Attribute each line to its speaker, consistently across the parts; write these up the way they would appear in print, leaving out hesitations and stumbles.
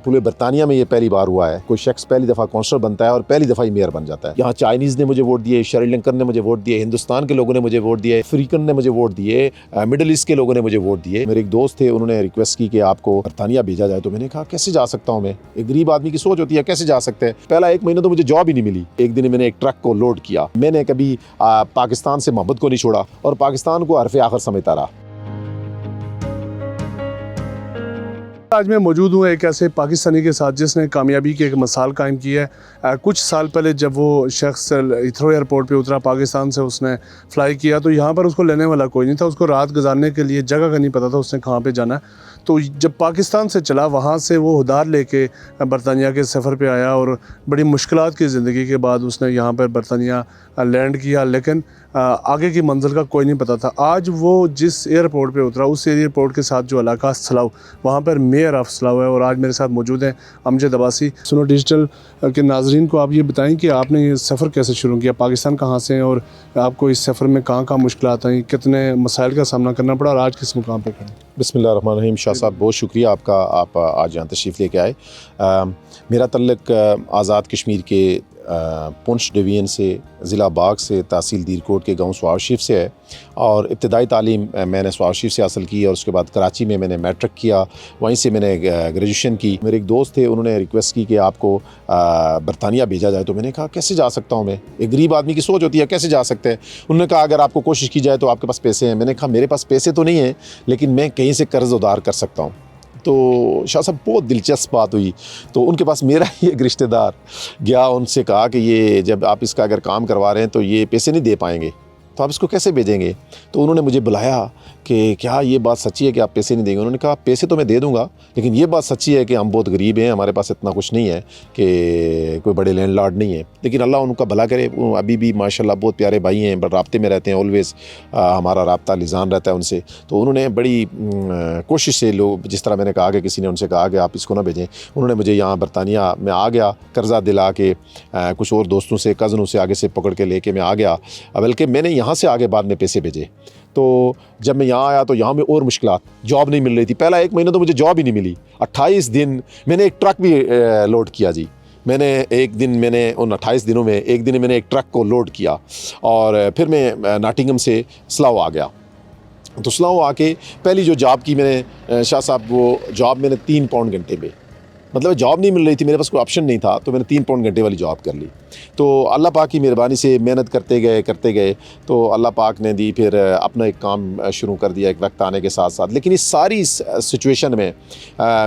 Speaker 1: पूरे बरतानिया में ये पहली बार हुआ है, कोई शख्स पहली दफ़ा काउंसलर बनता है और पहली दफ़ा ही मेयर बन जाता है। यहाँ चाइनीज़ ने मुझे वोट दिए, श्रीलंकन ने मुझे वोट दिए, हिंदुस्तान के लोगों ने मुझे वोट दिए, अफ्रीकन ने मुझे वोट दिए, मिडल ईस्ट के लोगों ने मुझे वोट दिए। मेरे एक दोस्त थे, उन्होंने रिक्वेस्ट की कि आपको बरतानिया भेजा जाए, तो मैंने कहा कैसे जा सकता हूँ मैं, एक गरीब आदमी की सोच होती है कैसे जा सकते हैं। पहला 1 महीना तो मुझे जॉब ही नहीं मिली। एक दिन मैंने एक ट्रक को लोड किया। मैंने कभी पाकिस्तान से मोहब्बत को नहीं छोड़ा और पाकिस्तान को हरफ आखिर समझता रहा।
Speaker 2: आज मैं मौजूद हूँ एक ऐसे पाकिस्तानी के साथ जिसने कामयाबी की एक मिसाल कायम की है। कुछ साल पहले जब वो शख्स हीथ्रो एयरपोर्ट पे उतरा, पाकिस्तान से उसने फ़्लाई किया, तो यहाँ पर उसको लेने वाला कोई नहीं था। उसको रात गुजारने के लिए जगह का नहीं पता था उसने कहाँ पे जाना है। तो जब पाकिस्तान से चला, वहाँ से वो उधार लेके बरतानिया के सफ़र पे आया और बड़ी मुश्किलात की ज़िंदगी के बाद उसने यहाँ पर बरतानिया लैंड किया, लेकिन आगे की मंजिल का कोई नहीं पता था। आज वो जिस एयरपोर्ट पे उतरा, उस एयरपोर्ट के साथ जो इलाका सलाव, वहाँ पर मेयर ऑफ सलाव है और आज मेरे साथ मौजूद हैं अमजद अब्बासी। सुनो डिजिटल के नाजरीन को आप ये बताएं कि आपने ये सफ़र कैसे शुरू किया, पाकिस्तान कहाँ से हैं और आपको इस सफ़र में कहाँ कहाँ मुश्किलात आई, कितने मसाइल का सामना करना पड़ा और आज किस मुकाम पर खड़े?
Speaker 1: बिस्मिल्लाहिर्रहमानिर्रहीम। शाह साहब बहुत शुक्रिया आपका, आप आज यहाँ तशरीफ़ लेके आए। मेरा तल्लुक़ आज़ाद कश्मीर के पुंछ डिवीज़न से, ज़िला बाग से, तहसील दीरकोट के गांव स्वार शरीफ से है और इब्तदाई तालीम मैंने स्वार शरीफ से हासिल की और उसके बाद कराची में मैंने मैट्रिक किया, वहीं से मैंने ग्रेजुएशन की। मेरे एक दोस्त थे, उन्होंने रिक्वेस्ट की कि आपको बरतानिया भेजा जाए, तो मैंने कहा कैसे जा सकता हूँ मैं, एक गरीब आदमी की सोच होती है कैसे जा सकते हैं। उन्होंने कहा अगर आपको कोशिश की जाए तो आपके पास पैसे हैं। मैंने कहा मेरे पास पैसे तो नहीं हैं, लेकिन मैं कहीं से कर्ज़ उधार कर सकता हूँ। तो शाह साहब बहुत दिलचस्प बात हुई। तो उनके पास मेरा ही एक रिश्तेदार गया, उनसे कहा कि ये जब आप इसका अगर काम करवा रहे हैं तो ये पैसे नहीं दे पाएंगे, तो आप इसको कैसे भेजेंगे। तो उन्होंने मुझे बुलाया कि क्या ये बात सच्ची है कि आप पैसे नहीं देंगे। उन्होंने कहा पैसे तो मैं दे दूंगा, लेकिन ये बात सच्ची है कि हम बहुत गरीब हैं, हमारे पास इतना कुछ नहीं है कि कोई बड़े लैंडलॉर्ड नहीं है, लेकिन अल्लाह उनका भला करे, अभी भी माशाल्लाह बहुत प्यारे भाई हैं, बट राब्ते में रहते हैं, ऑलवेज़ हमारा राब्ता लिजान रहता है उनसे। तो उन्होंने बड़ी कोशिश से, लोग जिस तरह मैंने कहा कि किसी ने उनसे कहा कि आप इसको ना भेजें, उन्होंने मुझे यहाँ बरतानिया में आ गया, कर्ज़ा दिला के कुछ और दोस्तों से, कज़नों से आगे से पकड़ के लेके मैं आ गया, बल्कि मैंने यहाँ से आगे बाद में पैसे भेजे। तो जब मैं यहाँ आया तो यहाँ में और मुश्किलात, जॉब नहीं मिल रही थी। पहला 1 महीना तो मुझे जॉब ही नहीं मिली। 28 दिन मैंने एक ट्रक भी लोड किया जी। मैंने उन 28 दिनों में एक दिन मैंने एक ट्रक को लोड किया और फिर मैं नॉटिंघम से स्लाव आ गया। तो स्लाव आके पहली जो जॉब की मैंने, शाह साहब, वो जॉब मैंने 3 पाउंड घंटे में, मतलब जॉब नहीं मिल रही थी, मेरे पास कोई ऑप्शन नहीं था, तो मैंने 3 पाउंड घंटे वाली जॉब कर ली। तो अल्लाह पाक की मेहरबानी से मेहनत करते गए तो अल्लाह पाक ने दी, फिर अपना एक काम शुरू कर दिया एक वक्त आने के साथ साथ। लेकिन इस सारी सिचुएशन में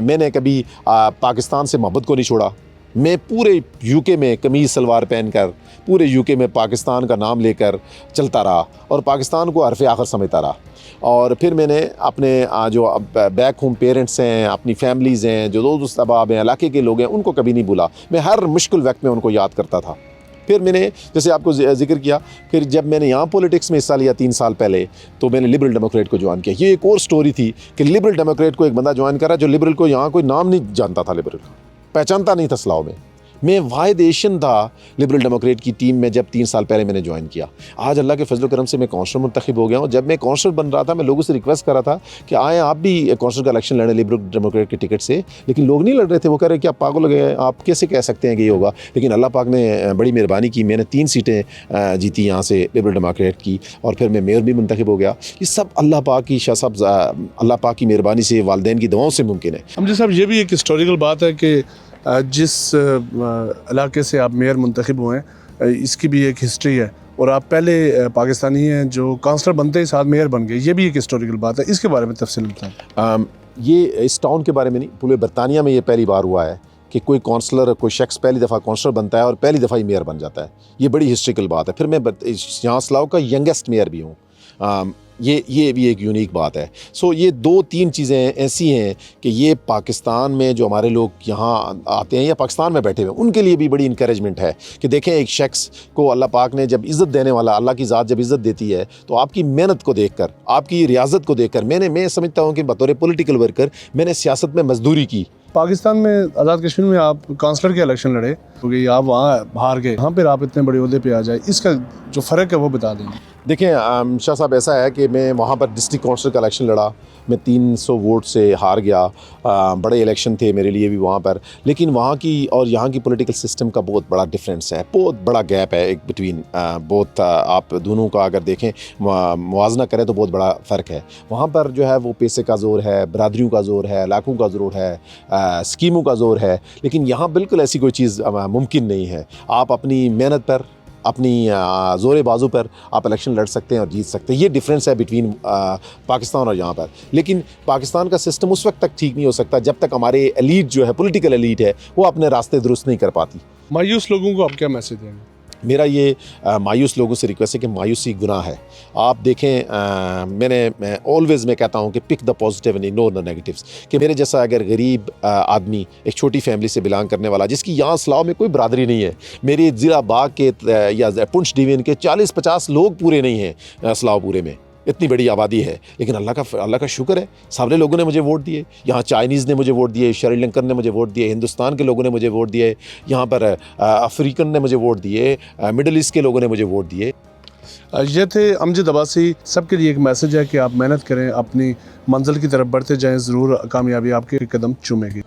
Speaker 1: मैंने कभी पाकिस्तान से मोहब्बत को नहीं छोड़ा। मैं पूरे यूके में कमीज़ सलवार पहनकर, पूरे यूके में पाकिस्तान का नाम लेकर चलता रहा और पाकिस्तान को हरफ आखिर समझता रहा। और फिर मैंने अपने जो बैक होम पेरेंट्स हैं, अपनी फैमिलीज़ हैं, जो दोस्त अहबाब हैं, इलाके के लोग हैं, उनको कभी नहीं भूला। मैं हर मुश्किल वक्त में उनको याद करता था। फिर मैंने, जैसे आपको जिक्र किया, फिर जब मैंने यहाँ पॉलिटिक्स में हिस्सा लिया 3 साल पहले, तो मैंने लिबरल डेमोक्रेट को ज्वाइन किया। ये एक और स्टोरी थी कि लिबरल डेमोक्रेट को एक बंदा ज्वाइन करा जो लिबरल को यहाँ कोई नाम नहीं जानता था, लिबरल का पहचानता नहीं था सलाव में। मैं वाहिद एशियन था लिबरल डेमोक्रेट की टीम में जब 3 साल पहले मैंने ज्वाइन किया। आज अल्लाह के फजल करम से मैं काउंसलर मुंतखब हो गया हूँ। जब मैं काउंसलर बन रहा था, मैं लोगों से रिक्वेस्ट कर रहा था कि आए आप भी काउंसलर का इलेक्शन लड़ें लिबरल डेमोक्रेट के टिकट से, लेकिन लोग नहीं लड़ रहे थे। वो कह रहे कि आप पागल हो गए, आप कैसे कह सकते हैं कि ये होगा। लेकिन अल्लाह पाक ने बड़ी मेहरबानी की, मैंने 3 सीटें जीती यहाँ से लिबरल डेमोक्रेट की और फिर मैं मेयर भी मुंतखब हो गया। ये सब अल्लाह पाक की, शाह साहब, अल्लाह पाक की मेहरबानी से, वालिदैन की दुआओं से मुमकिन है।
Speaker 2: अमजद साहब, ये भी एक हिस्टोरिकल बात है कि जिस इलाके से आप मेयर मुंतखब हुए हैं, इसकी भी एक हिस्ट्री है और आप पहले पाकिस्तानी हैं जो काउंसलर बनते ही साथ मेयर बन गए। ये भी एक हिस्टोरिकल बात है, इसके बारे में तफसील बताएं।
Speaker 1: ये इस टाउन के बारे में नहीं, पूरे बरतानिया में ये पहली बार हुआ है कि कोई काउंसलर, कोई शख्स पहली दफ़ा काउंसलर बनता है और पहली दफ़ा ही मेयर बन जाता है। ये बड़ी हिस्ट्रिकल बात है। फिर मैं यहाँ सलाव का यंगेस्ट मेयर भी हूँ। ये भी एक यूनिक बात है। सो ये 2-3 चीज़ें ऐसी हैं कि ये पाकिस्तान में जो हमारे लोग यहाँ आते हैं या पाकिस्तान में बैठे हुए हैं, उनके लिए भी बड़ी इंकरेजमेंट है कि देखें, एक शख्स को अल्लाह पाक ने जब इज़्ज़त देने वाला, अल्लाह की ज़ात जब इज़्ज़त देती है, तो आपकी मेहनत को देखकर, आपकी रियाजत को देखकर, मैं समझता हूँ कि बतौर पॉलिटिकल वर्कर मैंने सियासत में मजदूरी की।
Speaker 2: पाकिस्तान में आज़ाद कश्मीर में आप काउंसलर के इलेक्शन लड़े, क्योंकि आप वहाँ हार गए, यहाँ पर आप इतने बड़े ओहदे पे आ जाए, इसका जो फ़र्क है वो बता दें।
Speaker 1: देखें शाह साहब, ऐसा है कि मैं वहाँ पर डिस्ट्रिक्ट काउंसिल का इलेक्शन लड़ा मैं 300 वोट से हार गया। बड़े इलेक्शन थे मेरे लिए भी वहाँ पर, लेकिन वहाँ की और यहाँ की पॉलिटिकल सिस्टम का बहुत बड़ा डिफरेंस है, बहुत बड़ा गैप है एक बिटवीन बोथ। आप दोनों का अगर देखें, मुवाजना करें तो बहुत बड़ा फ़र्क है। वहाँ पर जो है वो पैसे का ज़ोर है, बरादरियों का ज़ोर है, इलाकों का ज़ोर है, स्कीमों का ज़ोर है, लेकिन यहाँ बिल्कुल ऐसी कोई चीज़ मुमकिन नहीं है। आप अपनी मेहनत पर, अपनी ज़ोर बाजू पर आप इलेक्शन लड़ सकते हैं और जीत सकते हैं। ये डिफरेंस है बिटवीन पाकिस्तान और यहाँ पर। लेकिन पाकिस्तान का सिस्टम उस वक्त तक ठीक नहीं हो सकता जब तक हमारे एलीट जो है, पॉलिटिकल एलीट है, वो अपने रास्ते दुरुस्त नहीं कर पाती।
Speaker 2: मायूस लोगों को आप क्या मैसेज देंगे?
Speaker 1: मेरा ये मायूस लोगों से रिक्वेस्ट है कि मायूसी गुनाह है। आप देखें, मैं ऑलवेज़ मैं कहता हूँ कि pick the positive and ignore the negatives. कि मेरे जैसा अगर गरीब आदमी, एक छोटी फैमिली से बिलोंग करने वाला, जिसकी यहाँ सलाह में कोई बरादरी नहीं है, मेरे ज़िला बाग के या पुंछ डिवीज़न के 40-50 लोग पूरे नहीं हैं सलाह पूरे में, इतनी बड़ी आबादी है। लेकिन अल्लाह का शुक्र है, सारे लोगों ने मुझे वोट दिए। यहाँ चाइनीज़ ने मुझे वोट दिए, श्रीलंकन ने मुझे वोट दिए, हिंदुस्तान के लोगों ने मुझे वोट दिए, यहाँ पर अफ्रीकन ने मुझे वोट दिए, मिडल ईस्ट के लोगों ने मुझे वोट दिए।
Speaker 2: ये थे अमजद अब्बासी। सबके लिए एक मैसेज है कि आप मेहनत करें, अपनी मंजिल की तरफ बढ़ते जाएं, ज़रूर कामयाबी आपके कदम चूमेगी।